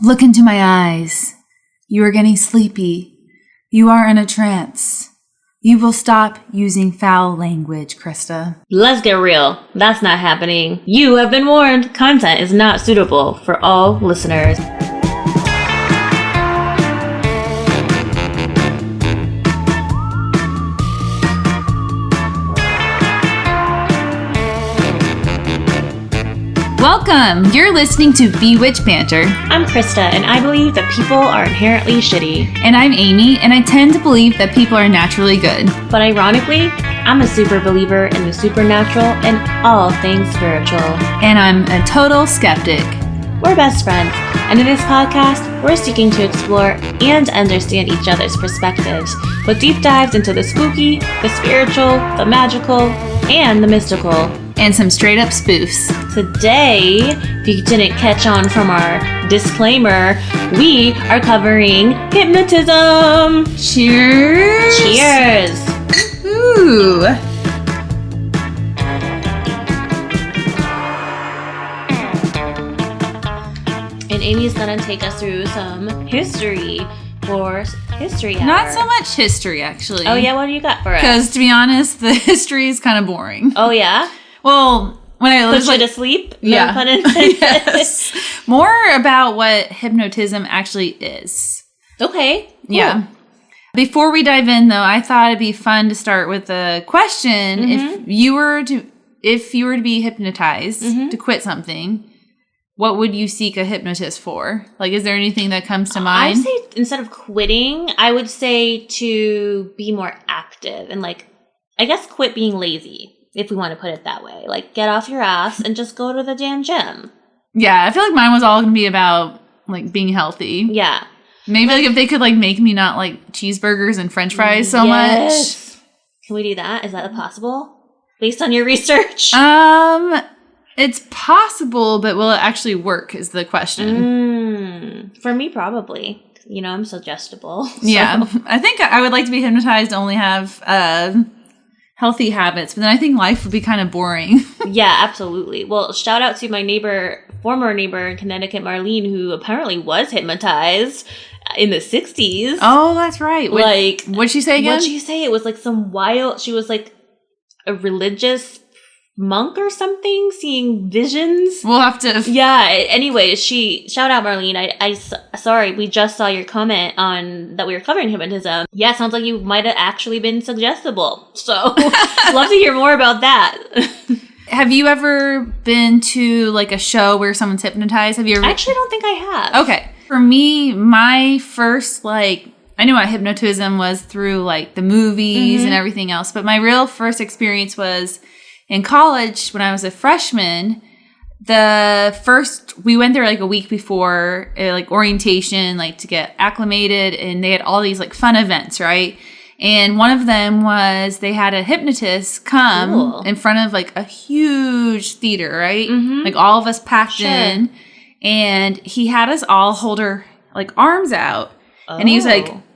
Look into my eyes. You are getting sleepy. You are in a trance. You will stop using foul language, Krista. Let's get real. That's not happening. You have been warned. Content is not suitable for all listeners. Welcome! You're listening to Bewitched Banter. I'm Krista, and I believe that people are inherently shitty. And I'm Amy, and I tend to believe that people are naturally good. But ironically, I'm a super believer in the supernatural and all things spiritual. And I'm a total skeptic. We're best friends, and in this podcast, we're seeking to explore and understand each other's perspectives with deep dives into the spooky, the spiritual, the magical, and the mystical. And some straight up spoofs. Today, if you didn't catch on from our disclaimer, we are covering hypnotism. Cheers! Cheers! Ooh! And Amy's gonna take us through some history for History Hour. Not so much history, actually. Oh yeah, what do you got for us? Because to be honest, the history is kind of boring. Oh yeah? Well, when I was Put you to sleep? No yeah. pun intended. Yes. More about what hypnotism actually is. Okay. Cool. Yeah. Before we dive in, though, I thought it'd be fun to start with a question. Mm-hmm. If you were to be hypnotized to quit something, what would you seek a hypnotist for? Like, is there anything that comes to mind? I'd say instead of quitting, I would say to be more active and I guess quit being lazy. If we want to put it that way. Like, get off your ass and just go to the damn gym. Yeah, I feel like mine was all going to be about, being healthy. Yeah. Maybe, if they could, make me not like cheeseburgers and french fries so much. Can we do that? Is that possible? Based on your research? It's possible, but will it actually work is the question. For me, probably. I'm suggestible. So. Yeah. I think I would like to be hypnotized to only have healthy habits, but then I think life would be kind of boring. Yeah, absolutely. Well, shout out to my former neighbor in Connecticut, Marlene, who apparently was hypnotized in the 60s. Oh, that's right. What'd she say again? What'd she say? It was she was a religious monk or something, seeing visions. We'll have to. Yeah. Anyway, shout out Marlene. Sorry, we just saw your comment on that we were covering hypnotism. Yeah, sounds like you might have actually been suggestible. So, love to hear more about that. Have you ever been to a show where someone's hypnotized? Have you ever? I actually don't think I have. Okay. For me, my first I knew what hypnotism was through the movies and everything else, but my real first experience was in college when I was a freshman. We went there a week before orientation, to get acclimated, and they had all these fun events, right? And one of them was they had a hypnotist come in front of a huge theater, right? Mm-hmm. All of us packed in, and he had us all hold our arms out. And he was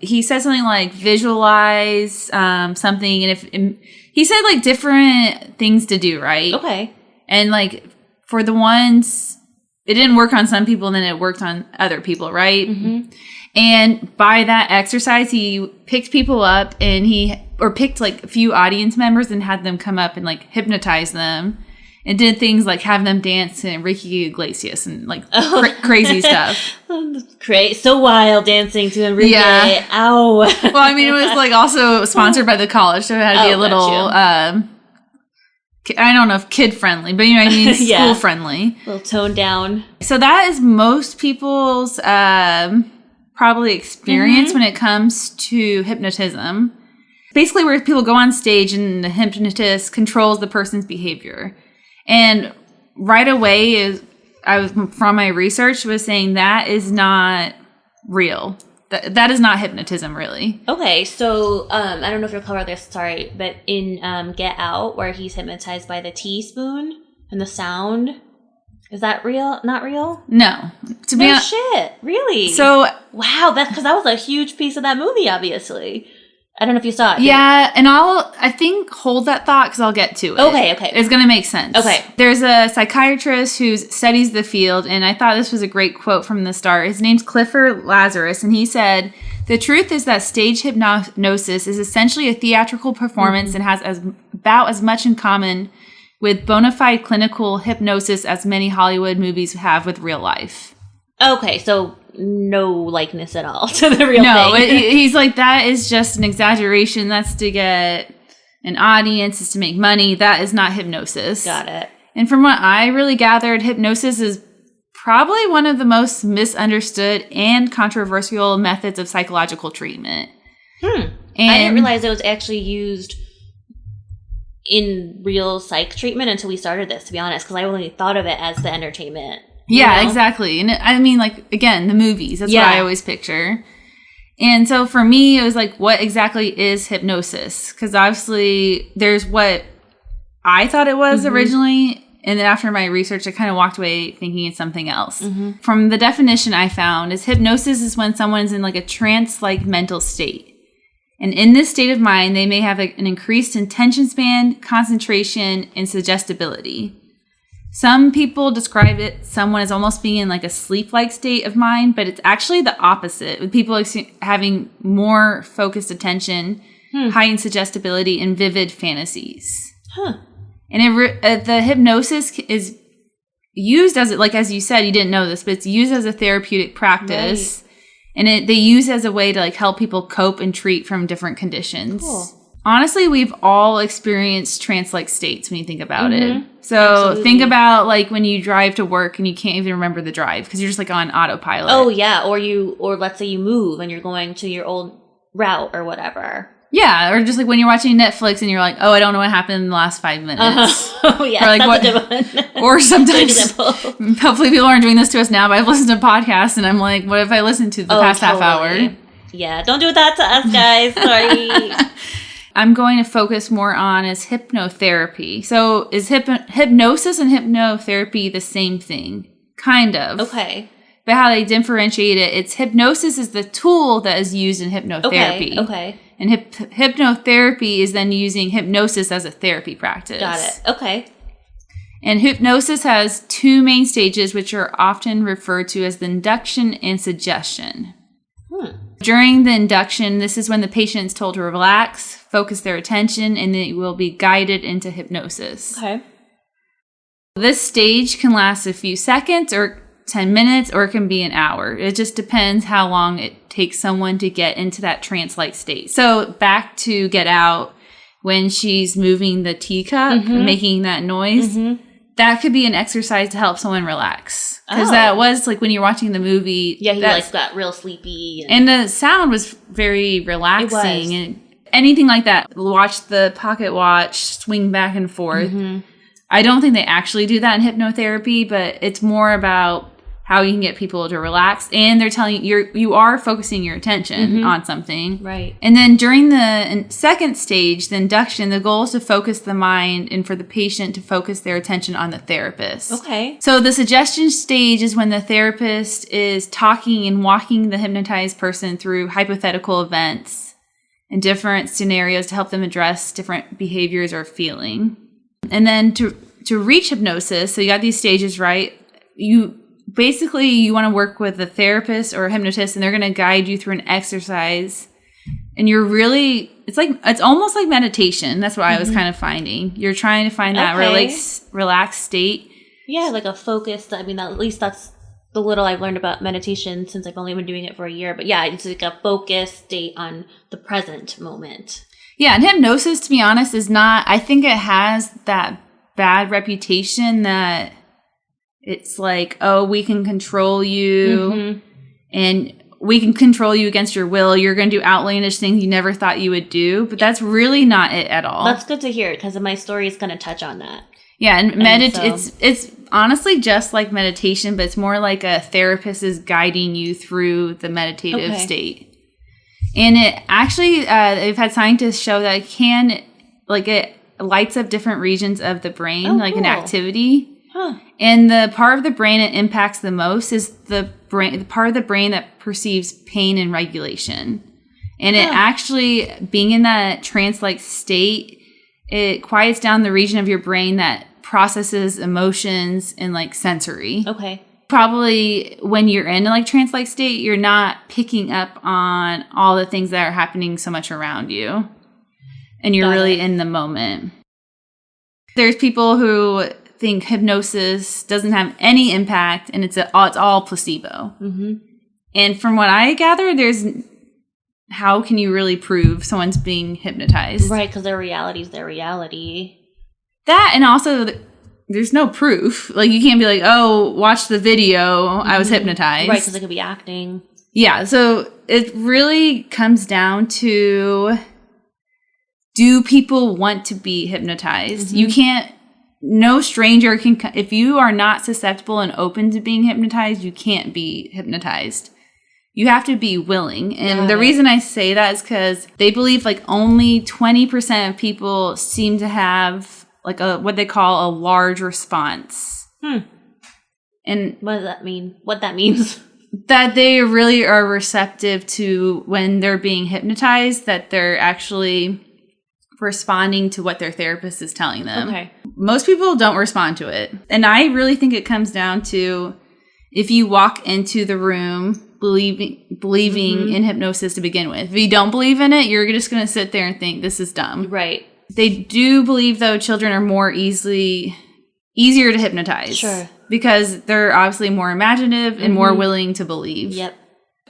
he said something visualize something, and he said different things to do, right? Okay. And for the ones, it didn't work on some people, and then it worked on other people, right? Mm-hmm. And by that exercise, he picked people up picked a few audience members and had them come up and hypnotize them. And did things have them dance to Enrique Iglesias and crazy stuff. So wild dancing to Enrique. Yeah. Ow. Well, I mean, it was also sponsored by the college, so it had to be a little, I don't know if kid friendly, but you know what I mean? Yeah. School friendly. A little toned down. So that is most people's probably experience when it comes to hypnotism. Basically where people go on stage and the hypnotist controls the person's behavior. And right away, from my research, was saying that is not real. That is not hypnotism, really. Okay, so I don't know if you'll cover this, sorry, but in Get Out, where he's hypnotized by the teaspoon and the sound, is that real? Not real? No. Shit, really? So wow, that's because that was a huge piece of that movie, obviously. I don't know if you saw it. Yeah, and I think hold that thought because I'll get to it. Okay. It's going to make sense. Okay. There's a psychiatrist who studies the field, and I thought this was a great quote from the start. His name's Clifford Lazarus, and he said, "The truth is that stage hypnosis is essentially a theatrical performance and has about as much in common with bona fide clinical hypnosis as many Hollywood movies have with real life." Okay, so no likeness at all to the real thing. No, he's like, that is just an exaggeration. That's to get an audience, is to make money. That is not hypnosis. Got it. And from what I really gathered, hypnosis is probably one of the most misunderstood and controversial methods of psychological treatment. And I didn't realize it was actually used in real psych treatment until we started this, to be honest, because I only thought of it as the entertainment. Yeah, exactly. And I mean, like, again, the movies. That's what I always picture. And so for me, it was like, what exactly is hypnosis? Because obviously there's what I thought it was originally. And then after my research, I kind of walked away thinking it's something else. From the definition I found is hypnosis is when someone's in like a trance-like mental state. And in this state of mind, they may have an increased attention span, concentration, and suggestibility. Some people describe someone as almost being in like a sleep-like state of mind, but it's actually the opposite, with people having more focused attention, heightened suggestibility, and vivid fantasies. And the hypnosis is used as, like, as you said, you didn't know this, but it's used as a therapeutic practice. Right. And they use as a way to like help people cope and treat from different conditions. Cool. Honestly, we've all experienced trance-like states when you think about it. So think about like when you drive to work and you can't even remember the drive because you're just like on autopilot. Oh yeah, or let's say you move and you're going to your old route or whatever. Yeah, or just like when you're watching Netflix and you're like, oh, I don't know what happened in the last 5 minutes. Oh yeah, or like, that's a good one. Or sometimes, hopefully people aren't doing this to us now, but I've listened to podcasts and I'm like, what if I listened to the past half hour? Yeah, don't do that to us, guys. Sorry. I'm going to focus more on is hypnotherapy. So is hypnosis and hypnotherapy the same thing? Kind of. Okay. But how they differentiate it, it's hypnosis is the tool that is used in hypnotherapy. Okay. And hypnotherapy is then using hypnosis as a therapy practice. Got it. Okay. And hypnosis has two main stages, which are often referred to as the induction and suggestion. During the induction, this is when the patient is told to relax, focus their attention, and they will be guided into hypnosis. Okay. This stage can last a few seconds or 10 minutes, or it can be an hour. It just depends how long it takes someone to get into that trance-like state. So back to Get Out, when she's moving the teacup and making that noise, that could be an exercise to help someone relax. Because that was like when you're watching the movie. Yeah, he like got real sleepy. And the sound was very relaxing. And anything like that. Watch the pocket watch swing back and forth. I don't think they actually do that in hypnotherapy, but it's more about how you can get people to relax. And they're telling you are focusing your attention on something. Right. And then during the second stage, the induction, the goal is to focus the mind and for the patient to focus their attention on the therapist. Okay. So the suggestion stage is when the therapist is talking and walking the hypnotized person through hypothetical events and different scenarios to help them address different behaviors or feeling. And then to reach hypnosis, so you got these stages, right? You want to work with a therapist or a hypnotist, and they're going to guide you through an exercise. And you're really, it's almost like meditation. That's what I was kind of finding. You're trying to find that relaxed state. Yeah, like a focused, I mean, at least that's the little I've learned about meditation since I've only been doing it for a year. But yeah, it's like a focused state on the present moment. Yeah, and hypnosis, to be honest, is not, I think it has that bad reputation that it's like, oh, we can control you and we can control you against your will. You're going to do outlandish things you never thought you would do. But that's really not it at all. That's good to hear because my story is going to touch on that. Yeah, and it's honestly just like meditation, but it's more like a therapist is guiding you through the meditative state. And it actually, they've had scientists show that it lights up different regions of the brain, an activity. And the part of the brain it impacts the most is the part of the brain that perceives pain and regulation. And it actually, being in that trance-like state, it quiets down the region of your brain that processes emotions and like sensory. Okay. Probably when you're in a like trance-like state, you're not picking up on all the things that are happening so much around you. And you're really in the moment. There's people who think hypnosis doesn't have any impact and it's all placebo. Mm-hmm. And from what I gather, how can you really prove someone's being hypnotized? Right, because their reality is their reality. That, and also there's no proof. Like you can't be like, oh, watch the video, I was hypnotized. Right, because they could be acting. Yeah, so it really comes down to, do people want to be hypnotized? Mm-hmm. You can't, no stranger can, if you are not susceptible and open to being hypnotized, you can't be hypnotized. You have to be willing. And the reason I say that is because they believe like only 20% of people seem to have like what they call a large response. And what does that mean? What that means? That they really are receptive to when they're being hypnotized, that they're actually responding to what their therapist is telling them. Okay. Most people don't respond to it. And I really think it comes down to if you walk into the room believing in hypnosis to begin with. If you don't believe in it, you're just going to sit there and think this is dumb. Right. They do believe, though, children are more easier to hypnotize. Sure. Because they're obviously more imaginative and more willing to believe. Yep.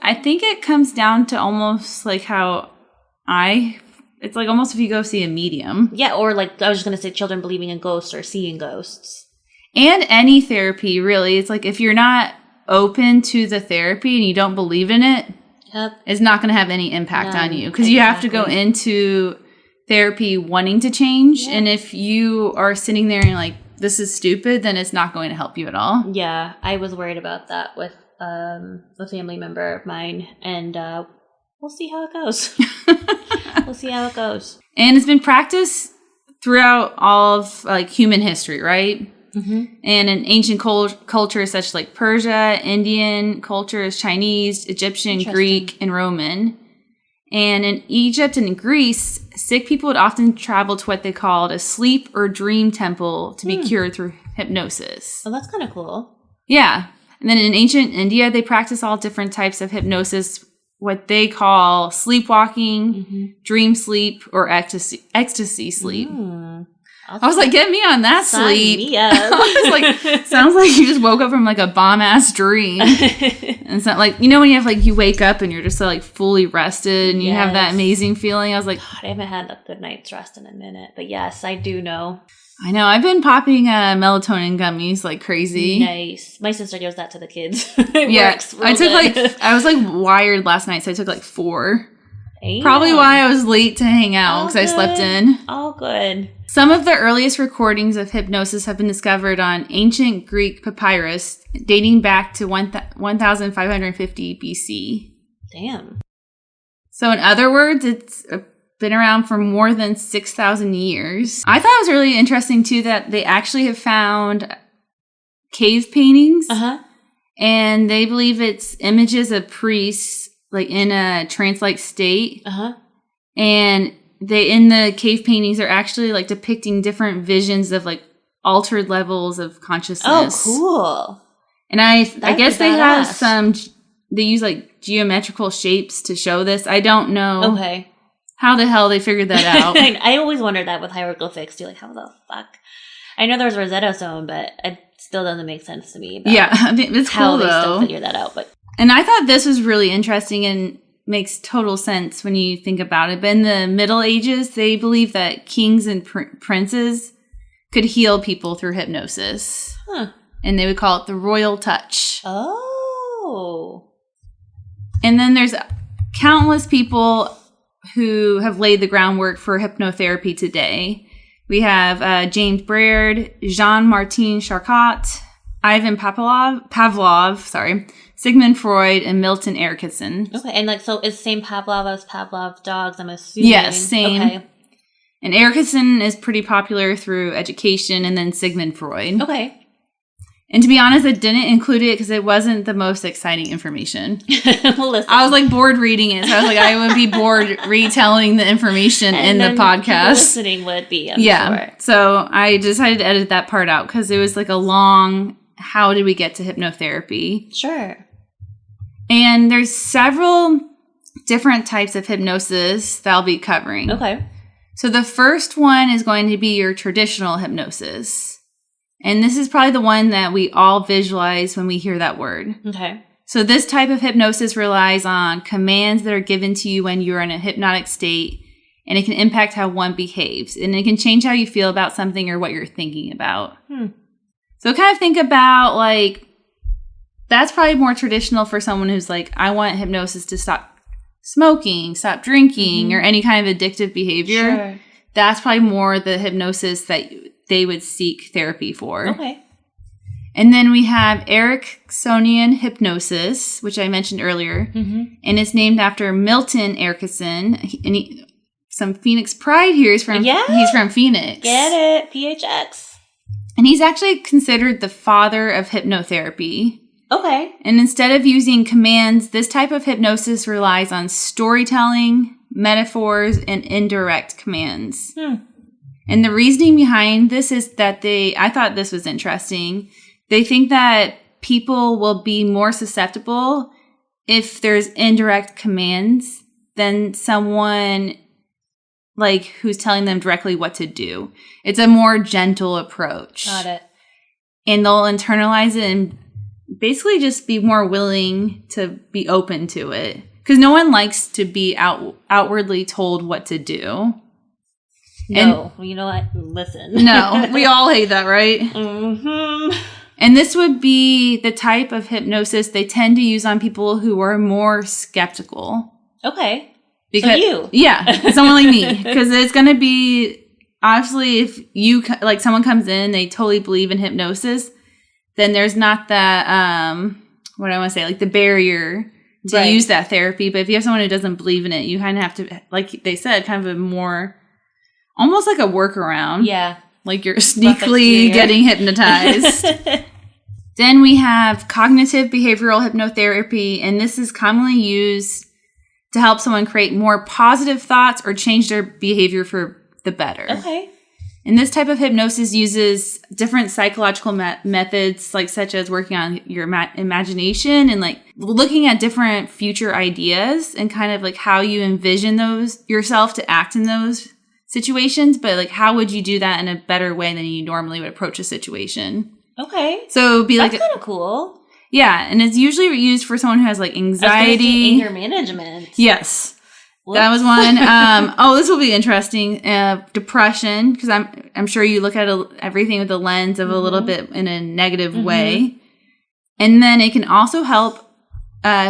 I think it comes down to almost like it's like almost if you go see a medium. Yeah, or like I was just going to say children believing in ghosts or seeing ghosts. And any therapy, really. It's like if you're not open to the therapy and you don't believe in it, it's not going to have any impact on you. Because you have to go into therapy wanting to change. Yeah. And if you are sitting there and you're like, this is stupid, then it's not going to help you at all. Yeah, I was worried about that with a family member of mine. And we'll see how it goes. We'll see how it goes. And it's been practiced throughout all of like human history, right? Mm-hmm. And in ancient cultures such as like Persia, Indian cultures, Chinese, Egyptian, Greek, and Roman. And in Egypt and in Greece, sick people would often travel to what they called a sleep or dream temple to be cured through hypnosis. Oh, that's kind of cool. Yeah. And then in ancient India, they practice all different types of hypnosis, what they call sleepwalking, dream sleep, or ecstasy sleep. I was like, get me on that sleep. Me up. I was like, sounds like you just woke up from like a bomb ass dream. And it's not like, you know, when you have like, you wake up and you're just like fully rested and you have that amazing feeling. I was like, God, I haven't had a good night's rest in a minute, but yes, I do know. I know. I've been popping melatonin gummies like crazy. Nice. My sister gives that to the kids. Works real I took good. I was like wired last night, so I took like 4. Damn. Probably why I was late to hang out because I slept in. All good. Some of the earliest recordings of hypnosis have been discovered on ancient Greek papyrus dating back to 1550 BC. Damn. So in other words, it's been around for more than 6,000 years. I thought it was really interesting, too, that they actually have found cave paintings. And they believe it's images of priests like in a trance-like state. And they, in the cave paintings, are actually like depicting different visions of like altered levels of consciousness. Oh, cool. And I guess they have they use like geometrical shapes to show this. I don't know how the hell they figured that out. I always wondered that with hieroglyphics too. Like, how the fuck? I know there's Rosetta Stone, but it still doesn't make sense to me. Yeah, I mean, it's how cool, they though. still figure that out. And I thought this was really interesting and makes total sense when you think about it. But in the Middle Ages, they believed that kings and princes could heal people through hypnosis. And they would call it the royal touch. Oh. And then there's countless people who have laid the groundwork for hypnotherapy today. We have James Baird, Jean-Martin Charcot, Ivan Pavlov, Sigmund Freud, and Milton Erickson. Okay, and like, so is same Pavlov as Pavlov's dogs, I'm assuming? Yes, same. Okay. And Erickson is pretty popular through education, and then Sigmund Freud. Okay. And to be honest, I didn't include it because it wasn't the most exciting information. Well, listen. I was like bored reading it. So I was like, I would be bored retelling the information in the podcast. Listening would be, I'm sure. So I decided to edit that part out because it was like a long, how did we get to hypnotherapy? Sure. And there's several different types of hypnosis that I'll be covering. Okay. So the first one is going to be your traditional hypnosis. And this is probably the one that we all visualize when we hear that word. Okay. So this type of hypnosis relies on commands that are given to you when you're in a hypnotic state, and it can impact how one behaves, and it can change how you feel about something or what you're thinking about. So kind of think about like, that's probably more traditional for someone who's like, I want hypnosis to stop smoking, stop drinking, or any kind of addictive behavior. Sure. That's probably more the hypnosis that they would seek therapy for. Okay. And then we have Ericksonian hypnosis, which I mentioned earlier, and it's named after Milton Erickson. And some Phoenix pride here. He's from Phoenix. Get it? PHX. And he's actually considered the father of hypnotherapy. Okay. And instead of using commands, this type of hypnosis relies on storytelling, metaphors, and indirect commands. And the reasoning behind this is that I thought this was interesting. They think that people will be more susceptible if there's indirect commands than someone like who's telling them directly what to do. It's a more gentle approach. Got it. And they'll internalize it and basically just be more willing to be open to it. Because no one likes to be outwardly told what to do. No, you know what? Listen. No, we all hate that, right? And this would be the type of hypnosis they tend to use on people who are more skeptical. Okay. Because, so you. Yeah, someone like me. Because it's going to be, obviously, if you, like someone comes in, they totally believe in hypnosis, then there's not that, what do I want to say, like the barrier to use that therapy. But if you have someone who doesn't believe in it, you kind of have to, like they said, kind of a more, almost like a workaround. Yeah. Like you're sneakily getting hypnotized. Then we have cognitive behavioral hypnotherapy, and this is commonly used to help someone create more positive thoughts or change their behavior for the better. Okay. And this type of hypnosis uses different psychological methods, like such as working on your imagination and like looking at different future ideas and kind of like how you envision those yourself to act in those situations, but like how would you do that in a better way than you normally would approach a situation? Okay. So it'd be that's kind of cool. Yeah, and it's usually used for someone who has like anxiety, anger management. Yes. Whoops. That was one. This will be interesting. Depression, because I'm sure you look at everything with the lens of a little bit in a negative way. And then it can also help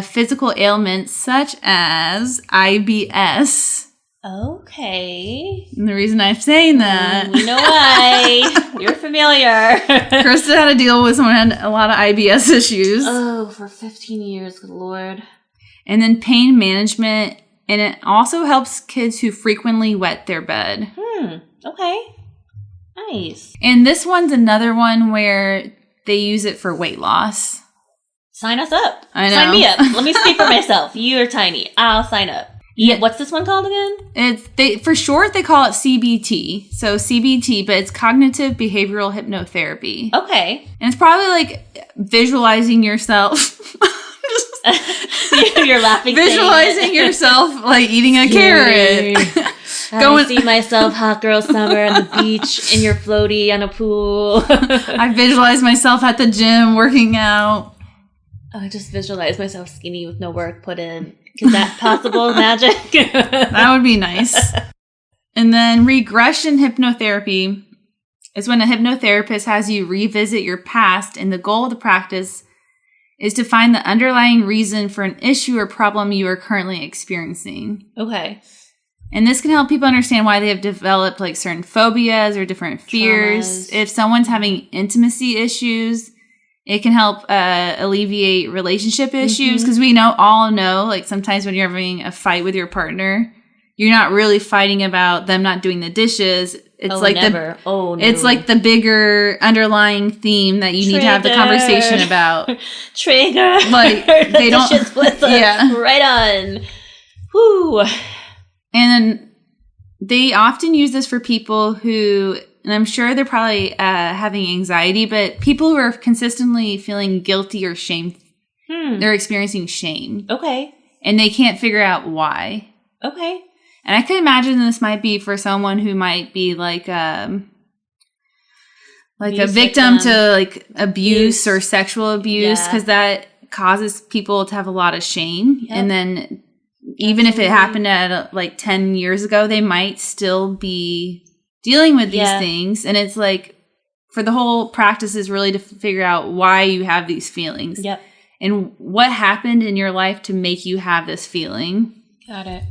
physical ailments such as IBS. Okay. And the reason I'm saying that... we know why. You're familiar. Krista had to deal with someone who had a lot of IBS issues. Oh, for 15 years, good Lord. And then pain management... And it also helps kids who frequently wet their bed. Okay. Nice. And this one's another one where they use it for weight loss. Sign us up. I know. Sign me up. Let me speak for myself. You are tiny. I'll sign up. Yeah. What's this one called again? For short, they call it CBT. So CBT, but it's cognitive behavioral hypnotherapy. Okay. And it's probably like visualizing yourself... You're laughing. Visualizing yourself like eating a carrot. I see myself, hot girl summer on the beach in your floaty on a pool. I visualize myself at the gym working out. I just visualize myself skinny with no work put in. Is that possible? Magic? That would be nice. And then regression hypnotherapy is when a hypnotherapist has you revisit your past, and the goal of the practice is to find the underlying reason for an issue or problem you are currently experiencing. Okay. And this can help people understand why they have developed like certain phobias or different fears. Traumas. If someone's having intimacy issues, it can help alleviate relationship issues, because we all know like sometimes when you're having a fight with your partner, you're not really fighting about them not doing the dishes. It's never. No. It's like the bigger underlying theme that you need to have the conversation about. Trigger. Like they don't. Yeah. Right on. Whoo. And they often use this for people who, and I'm sure they're probably having anxiety, but people who are consistently feeling guilty or shame. They're experiencing shame. Okay. And they can't figure out why. Okay. And I could imagine this might be for someone who might be like a victim to like abuse or sexual abuse, because that causes people to have a lot of shame. Yep. And then even if it happened at like 10 years ago, they might still be dealing with these things. And it's like, for the whole practice is really to figure out why you have these feelings. Yep. And what happened in your life to make you have this feeling. Got it.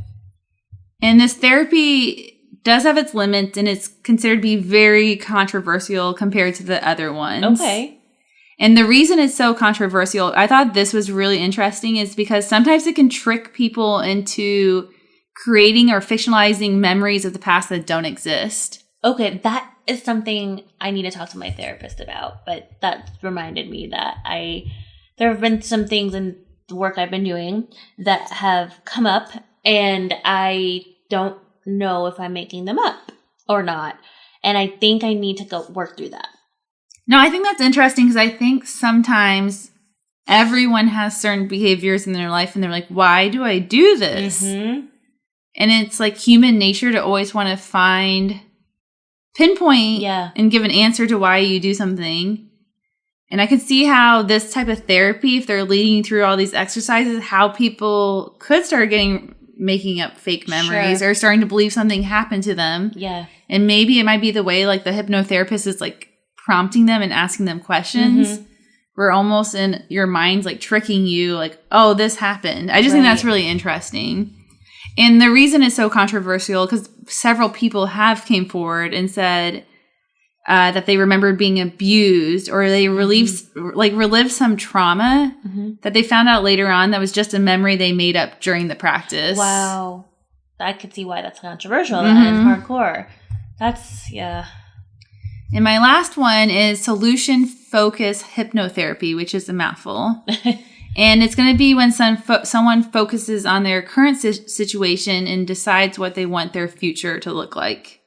And this therapy does have its limits, and it's considered to be very controversial compared to the other ones. Okay. And the reason it's so controversial, I thought this was really interesting, is because sometimes it can trick people into creating or fictionalizing memories of the past that don't exist. Okay, that is something I need to talk to my therapist about, but that reminded me that there have been some things in the work I've been doing that have come up, and I don't know if I'm making them up or not. And I think I need to go work through that. No, I think that's interesting, because I think sometimes everyone has certain behaviors in their life and they're like, why do I do this? Mm-hmm. And it's like human nature to always want to pinpoint and give an answer to why you do something. And I can see how this type of therapy, if they're leading you through all these exercises, how people could start making up fake memories or starting to believe something happened to them. Yeah. And maybe it might be the way like the hypnotherapist is like prompting them and asking them questions where almost in your mind's like tricking you like, oh, this happened. I just think that's really interesting. And the reason it's so controversial, because several people have came forward and said that they remembered being abused, or they relived some trauma that they found out later on that was just a memory they made up during the practice. Wow. I could see why that's controversial and hardcore. That's, And my last one is solution-focused hypnotherapy, which is a mouthful. And it's going to be when someone focuses on their current situation and decides what they want their future to look like.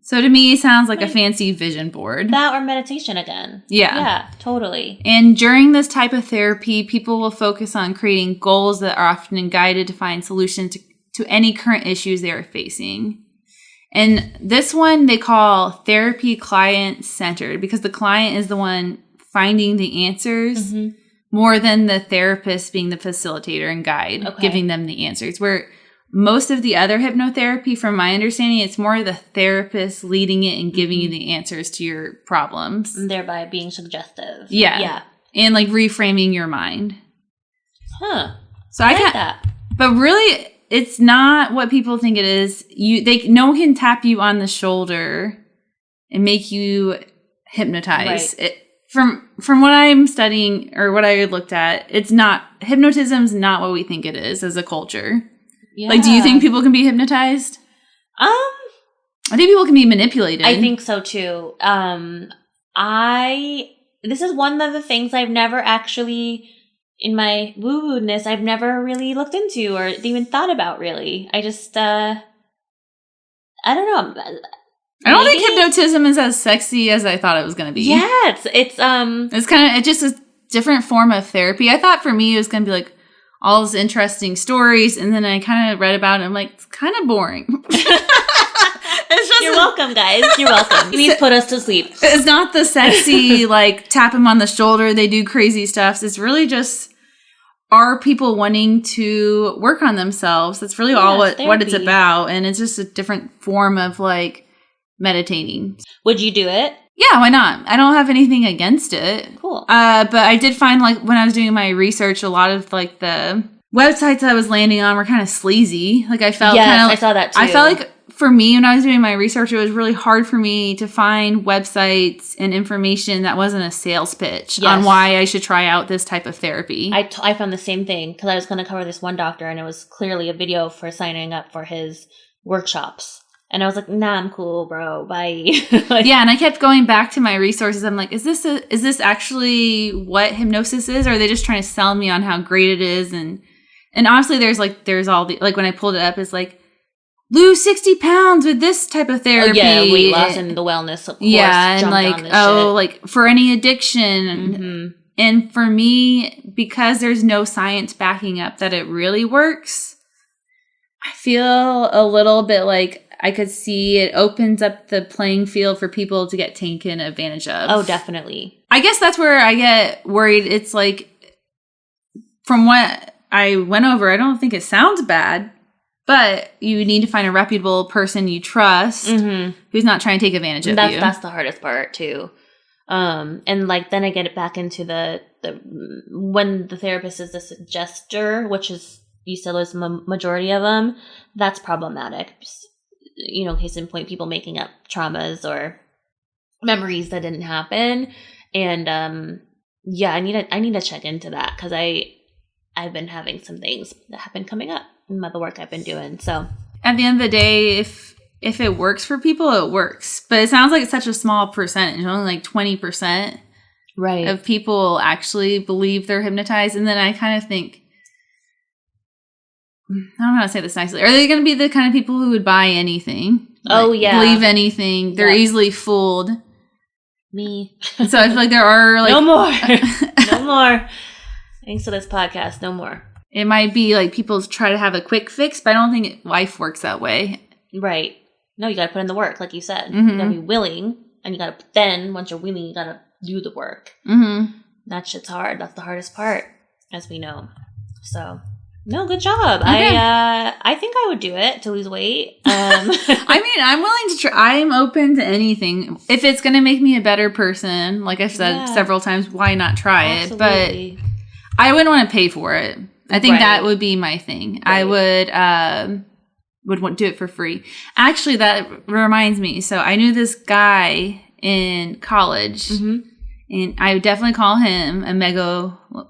So to me, it sounds like a fancy vision board. That or meditation again. Yeah. Yeah, totally. And during this type of therapy, people will focus on creating goals that are often guided to find solutions to any current issues they are facing. And this one they call therapy client-centered, because the client is the one finding the answers more than the therapist being the facilitator and guide, giving them the answers. Where most of the other hypnotherapy, from my understanding, it's more the therapist leading it and giving you the answers to your problems. And thereby being suggestive. Yeah. And like reframing your mind. Huh. So I like that. But really, it's not what people think it is. No one can tap you on the shoulder and make you hypnotize. Right. From what I'm studying or what I looked at, it's not, hypnotism's not what we think it is as a culture. Yeah. Like, do you think people can be hypnotized? I think people can be manipulated. I think so too. This is one of the things I've never actually, in my woo-woo-ness, I've never really looked into or even thought about really. I just, I don't know. I don't think hypnotism is as sexy as I thought it was going to be. Yeah, it's just a different form of therapy. I thought for me it was going to be like all these interesting stories, and then I kind of read about it and I'm like, it's kind of boring. You're welcome, guys. You're welcome. Please put us to sleep. It's not the sexy, like, tap them on the shoulder, they do crazy stuff. It's really just, are people wanting to work on themselves? That's really all what it's about. And it's just a different form of, like, meditating. Would you do it? Yeah, why not? I don't have anything against it. Cool. But I did find, like, when I was doing my research, a lot of, like, the websites I was landing on were kind of sleazy. Like, I felt kind of... I saw that, too. I felt like, for me, when I was doing my research, it was really hard for me to find websites and information that wasn't a sales pitch on why I should try out this type of therapy. I found the same thing, because I was going to cover this one doctor, and it was clearly a video for signing up for his workshops. And I was like, nah, I'm cool, bro. Bye. Yeah, and I kept going back to my resources. I'm like, is this actually what hypnosis is? Or are they just trying to sell me on how great it is? And honestly, there's all the, like when I pulled it up, it's like, lose 60 pounds with this type of therapy. Oh, yeah, weight loss and the wellness, of course. Yeah, and like, like for any addiction. Mm-hmm. And for me, because there's no science backing up that it really works, I feel a little bit like I could see it opens up the playing field for people to get taken advantage of. Oh, definitely. I guess that's where I get worried. It's like, from what I went over, I don't think it sounds bad. But you need to find a reputable person you trust who's not trying to take advantage of you. That's the hardest part, too. And like then I get it back into the when the therapist is the suggester, which is, you said was the majority of them, that's problematic. You know, case in point, people making up traumas or memories that didn't happen. And yeah, I need to check into that because I've been having some things that have been coming up in the work I've been doing. So at the end of the day, if it works for people, it works. But it sounds like it's such a small percentage, only like 20% right. of people actually believe they're hypnotized. And then I kind of think, I don't know how to say this nicely. Are they going to be the kind of people who would buy anything? Oh, yeah. Believe anything. They're easily fooled. Me. So I feel like there are like... No more. No more. Thanks to this podcast. No more. It might be like people try to have a quick fix, but I don't think life works that way. Right. No, you got to put in the work, like you said. Mm-hmm. You got to be willing, and you got to, then, once you're willing, you got to do the work. Mm-hmm. That shit's hard. That's the hardest part, as we know. So, no, good job. Okay. I think I would do it to lose weight. I mean, I'm willing to try. I'm open to anything. If it's going to make me a better person, like I've said several times, why not try Absolutely. it? But I wouldn't want to pay for it. I think that would be my thing. Right. I would do it for free. Actually, that reminds me. So I knew this guy in college, and I would definitely call him a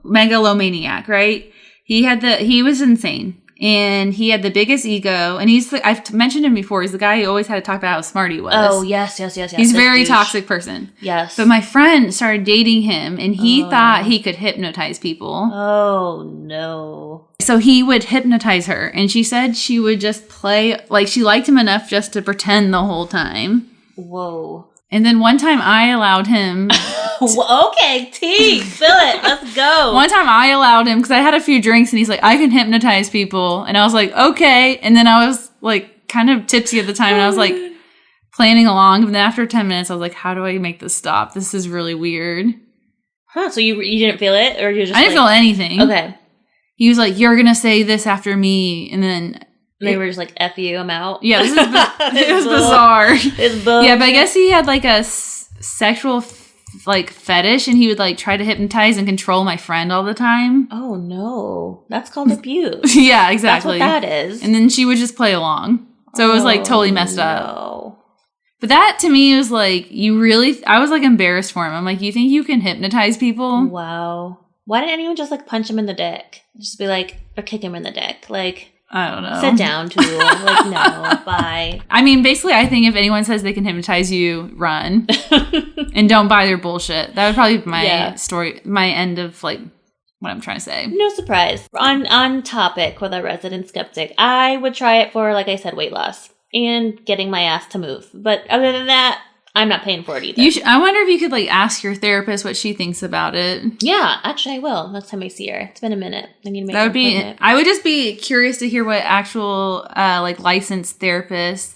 megalomaniac, right? He was insane, and he had the biggest ego, and I've mentioned him before. He's the guy who always had to talk about how smart he was. Oh, yes. He's a very toxic person. Yes. But my friend started dating him, and he thought he could hypnotize people. Oh, no. So he would hypnotize her, and she said she would just play, like she liked him enough just to pretend the whole time. Whoa. And then one time I allowed him... Okay, tea, fill it, let's go. One time I allowed him, because I had a few drinks, and he's like, I can hypnotize people. And I was like, okay. And then I was like kind of tipsy at the time, and I was like planning along. And then after 10 minutes, I was like, how do I make this stop? This is really weird. Huh, so you didn't feel it? Or you just I didn't feel anything. Okay. He was like, you're going to say this after me. And then... They were just like, F you, I'm out. Yeah, this is it was bizarre. It's bull. Yeah, but I guess he had like a sexual like fetish, and he would like try to hypnotize and control my friend all the time. Oh no, that's called abuse. Yeah, exactly. That's what that is. And then she would just play along. So it was like totally messed up. But that to me was like, I was like embarrassed for him. I'm like, you think you can hypnotize people? Wow. Why didn't anyone just like punch him in the dick? Just be like, or kick him in the dick? Like, I don't know. Sit down, too. Like, no, bye. I mean, basically, I think if anyone says they can hypnotize you, run. And don't buy their bullshit. That would probably be my story, my end of, like, what I'm trying to say. No surprise. On topic with our resident skeptic, I would try it for, like I said, weight loss and getting my ass to move. But other than that, I'm not paying for it either. I wonder if you could like ask your therapist what she thinks about it. Yeah, actually I will next time I see her. It's been a minute. I need to make that would be. I would just be curious to hear what actual like licensed therapists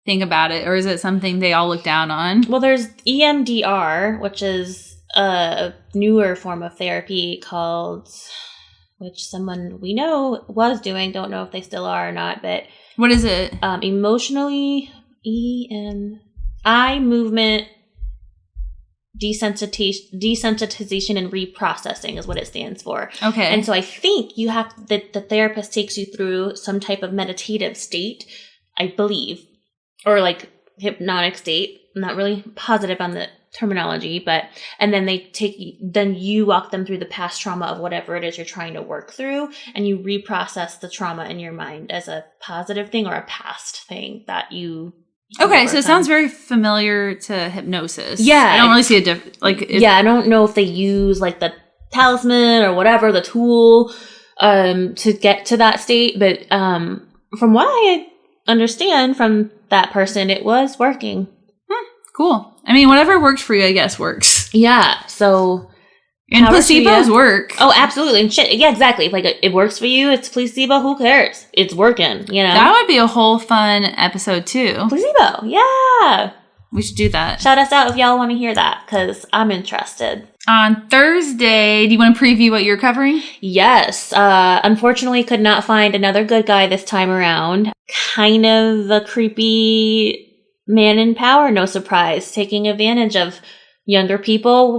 think about it, or is it something they all look down on? Well, there's EMDR, which is a newer form of therapy which someone we know was doing. Don't know if they still are or not, but what is it? Emotionally eye movement desensitization and reprocessing is what it stands for. Okay. And so I think the therapist takes you through some type of meditative state, I believe, or like hypnotic state. I'm not really positive on the terminology, and then then you walk them through the past trauma of whatever it is you're trying to work through, and you reprocess the trauma in your mind as a positive thing or a past thing that you Okay, so it sounds very familiar to hypnosis. Yeah. I don't really see a difference. I don't know if they use like the talisman or whatever, the tool, to get to that state. But from what I understand from that person, it was working. Cool. I mean, whatever works for you, I guess, works. Yeah, so... And placebos work. Oh, absolutely. And shit, yeah, exactly. If, like, it works for you, it's placebo, who cares? It's working, you know? That would be a whole fun episode, too. Placebo, yeah. We should do that. Shout us out if y'all want to hear that, because I'm interested. On Thursday, do you want to preview what you're covering? Yes. Unfortunately, could not find another good guy this time around. Kind of a creepy man in power, no surprise, taking advantage of younger people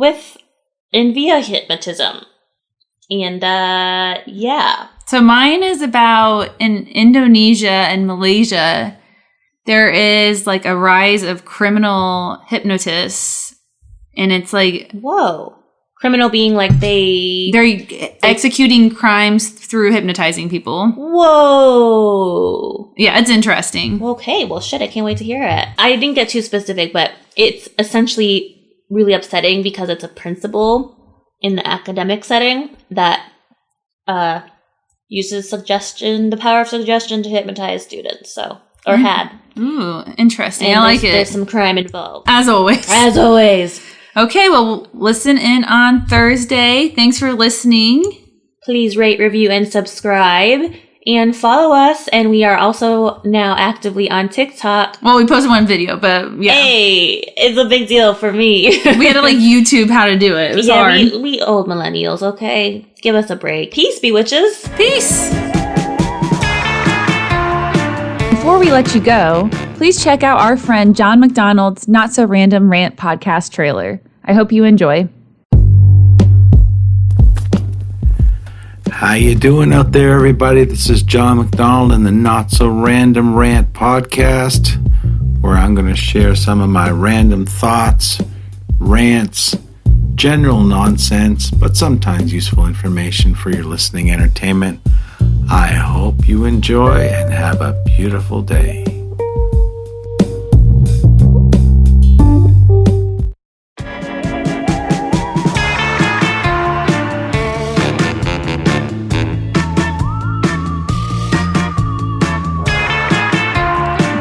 via hypnotism. And, yeah. So mine is about in Indonesia and Malaysia, there is like a rise of criminal hypnotists. And it's like... Whoa. Criminal being like they're executing crimes through hypnotizing people. Whoa. Yeah, it's interesting. Okay, well, shit, I can't wait to hear it. I didn't get too specific, but it's essentially really upsetting because it's a principle in the academic setting that uses the power of suggestion to hypnotize students. Had. Ooh, interesting. And I like it. There's some crime involved. As always. As always. Okay, well, listen in on Thursday. Thanks for listening. Please rate, review, and subscribe. And follow us. And we are also now actively on TikTok. Well, we posted one video, but yeah. Hey, it's a big deal for me. We had to YouTube how to do it. It was hard. We old millennials, okay? Give us a break. Peace, bewitches. Peace. Before we let you go, please check out our friend John McDonald's Not So Random Rant podcast trailer. I hope you enjoy. How you doing out there, everybody? This is John McDonald in the Not So Random Rant podcast, where I'm going to share some of my random thoughts, rants, general nonsense, but sometimes useful information for your listening entertainment. I hope you enjoy and have a beautiful day.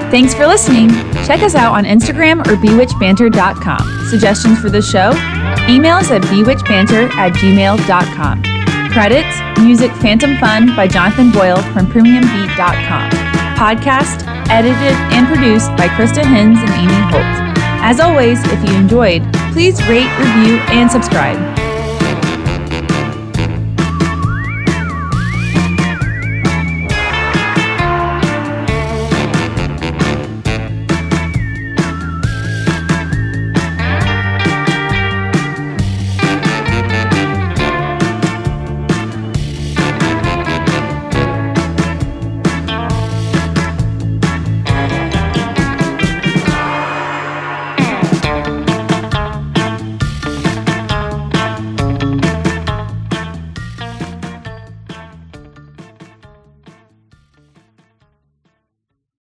Thanks for listening. Check us out on Instagram or bewitchbanter.com. Suggestions for the show? Email us at bewitchbanter@gmail.com. Credits, music Phantom Fun by Jonathan Boyle from premiumbeat.com. Podcast, edited and produced by Krista Hinz and Amy Holt. As always, if you enjoyed, please rate, review, and subscribe.